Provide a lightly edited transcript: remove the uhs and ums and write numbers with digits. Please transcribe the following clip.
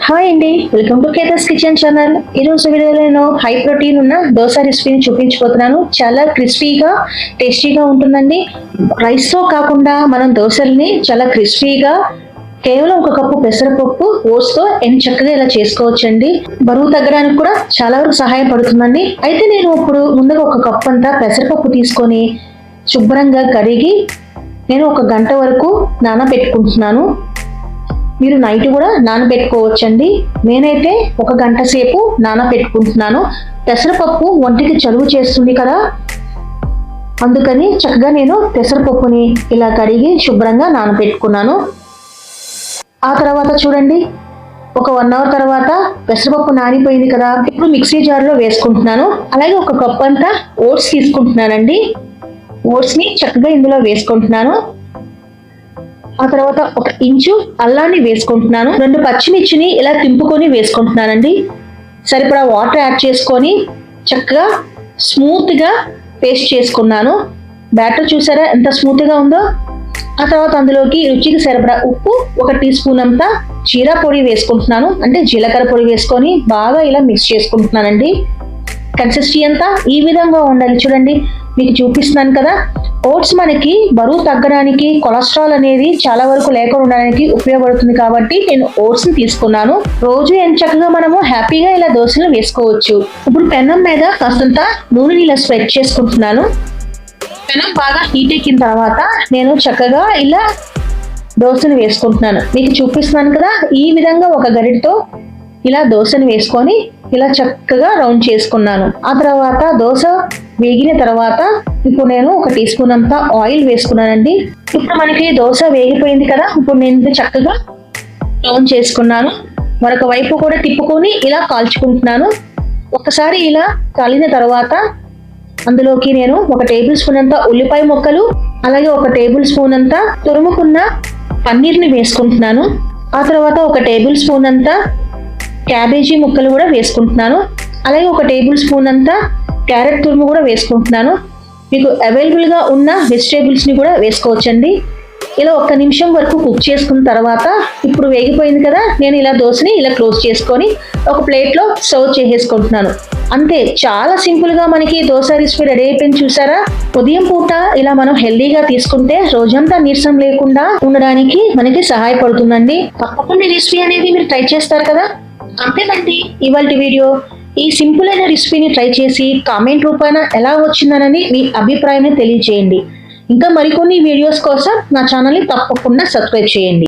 Hi అండి, welcome to కేతస్ kitchen channel. ఈరోజు వీడియోలో నేను హై ప్రోటీన్ ఉన్న దోశ రెసిపీని చూపించబోతున్నాను. చాలా క్రిస్పీగా టేస్టీగా ఉంటుందండి. రైస్తో కాకుండా మనం దోశల్ని చాలా క్రిస్పీగా కేవలం ఒక కప్పు పెసరపప్పు ఓట్స్తో చక్కగా ఇలా చేసుకోవచ్చండి. బరువు తగ్గడానికి కూడా చాలా వరకు సహాయపడుతుందండి. అయితే నేను ఇప్పుడు ముందుగా ఒక కప్పు అంతా పెసరపప్పు తీసుకొని శుభ్రంగా కడిగి నేను 1 గంట వరకు నానబెట్టుకుంటున్నాను. మీరు నైట్ కూడా నానబెట్టుకోవచ్చండి. నేనైతే 1 గంట సేపు నానబెట్టుకుంటున్నాను. పెసరపప్పు ఒంటికి చలువ చేస్తుంది కదా, అందుకని చక్కగా నేను పెసరపప్పుని ఇలా కడిగి శుభ్రంగా నానబెట్టుకున్నాను. ఆ తర్వాత చూడండి, ఒక 1 అవర్ తర్వాత పెసరపప్పు నానిపోయింది కదా. ఇప్పుడు మిక్సీ జార్లో వేసుకుంటున్నాను. అలాగే 1 కప్ అంతా ఓట్స్ తీసుకుంటున్నానండి. ఓట్స్ని చక్కగా ఇందులో వేసుకుంటున్నాను. ఆ తర్వాత 1 ఇంచు అల్లాన్ని వేసుకుంటున్నాను. 2 పచ్చిమిర్చిని ఇలా తింపుకొని వేసుకుంటున్నానండి. సరిపడా వాటర్ యాడ్ చేసుకొని చక్కగా స్మూత్గా పేస్ట్ చేసుకున్నాను. బ్యాటర్ చూసారా ఎంత స్మూత్గా ఉందో. ఆ తర్వాత అందులోకి రుచికి సరిపడా ఉప్పు, 1 టీ స్పూన్ అంతా జీరా పొడి వేసుకుంటున్నాను. అంటే జీలకర్ర పొడి వేసుకొని బాగా ఇలా మిక్స్ చేసుకుంటున్నానండి. కన్సిస్టెన్సీ అంతా ఈ విధంగా ఉండాలి. చూడండి, మీకు చూపిస్తున్నాను కదా. ఓట్స్ మనకి బరువు తగ్గడానికి, కొలెస్ట్రాల్ అనేది చాలా వరకు లేకుండా ఉండడానికి ఉపయోగపడుతుంది కాబట్టి నేను ఓట్స్ని తీసుకున్నాను. రోజు చక్కగా మనము హ్యాపీగా ఇలా దోశలు వేసుకోవచ్చు. ఇప్పుడు పెనం మీద కాస్తంత నూనెని ఇలా స్ప్రెడ్ చేసుకుంటున్నాను. పెనం బాగా హీట్ ఎక్కిన తర్వాత నేను చక్కగా ఇలా దోశను వేసుకుంటున్నాను. మీకు చూపిస్తున్నాను కదా, ఈ విధంగా ఒక గరిటతో ఇలా దోశను వేసుకొని ఇలా చక్కగా రౌండ్ చేసుకున్నాను. ఆ తర్వాత దోశ వేగిన తర్వాత ఇప్పుడు నేను 1 టీ స్పూన్ అంతా ఆయిల్ వేసుకున్నానండి. ఇప్పుడు మనకి దోశ వేగిపోయింది కదా. ఇప్పుడు నేను చక్కగా రౌండ్ చేసుకున్నాను. మరొక వైపు కూడా తిప్పుకొని ఇలా కాల్చుకుంటున్నాను. ఒకసారి ఇలా కాలిన తర్వాత అందులోకి నేను 1 టేబుల్ స్పూన్ అంతా ఉల్లిపాయ ముక్కలు, అలాగే 1 టేబుల్ స్పూన్ అంతా తురుముకున్న పన్నీర్ని వేసుకుంటున్నాను. ఆ తర్వాత 1 టేబుల్ స్పూన్ అంతా క్యాబేజీ ముక్కలు కూడా వేసుకుంటున్నాను. అలాగే 1 టేబుల్ స్పూన్ అంతా క్యారెట్ తురుము కూడా వేసుకుంటున్నాను. మీకు అవైలబుల్గా ఉన్న వెజిటేబుల్స్ని కూడా వేసుకోవచ్చండి. ఇలా 1 నిమిషం వరకు కుక్ చేసుకున్న తర్వాత ఇప్పుడు వేగిపోయింది కదా, నేను ఇలా దోశని ఇలా క్లోజ్ చేసుకొని ఒక ప్లేట్లో సర్వ్ చేసేసుకుంటున్నాను. అంతే, చాలా సింపుల్గా మనకి దోశ రెసిపీ రెడీ అయిపోయింది. చూసారా, ఉదయం పూట ఇలా మనం హెల్దీగా తీసుకుంటే రోజంతా నీరసం లేకుండా ఉండడానికి మనకి సహాయపడుతుందండి. తప్పకుండా ఈ రెసిపీ అనేది మీరు ట్రై చేస్తారు కదా. అంతేనండి ఇవాళ వీడియో. ఈ సింపుల్ అయిన రెసిపీని ట్రై చేసి కామెంట్ రూపాన ఎలా వచ్చిందనని మీ అభిప్రాయాన్ని తెలియజేయండి. ఇంకా మరికొన్ని వీడియోస్ కోసం నా ఛానల్ని తప్పకుండా సబ్స్క్రైబ్ చేయండి.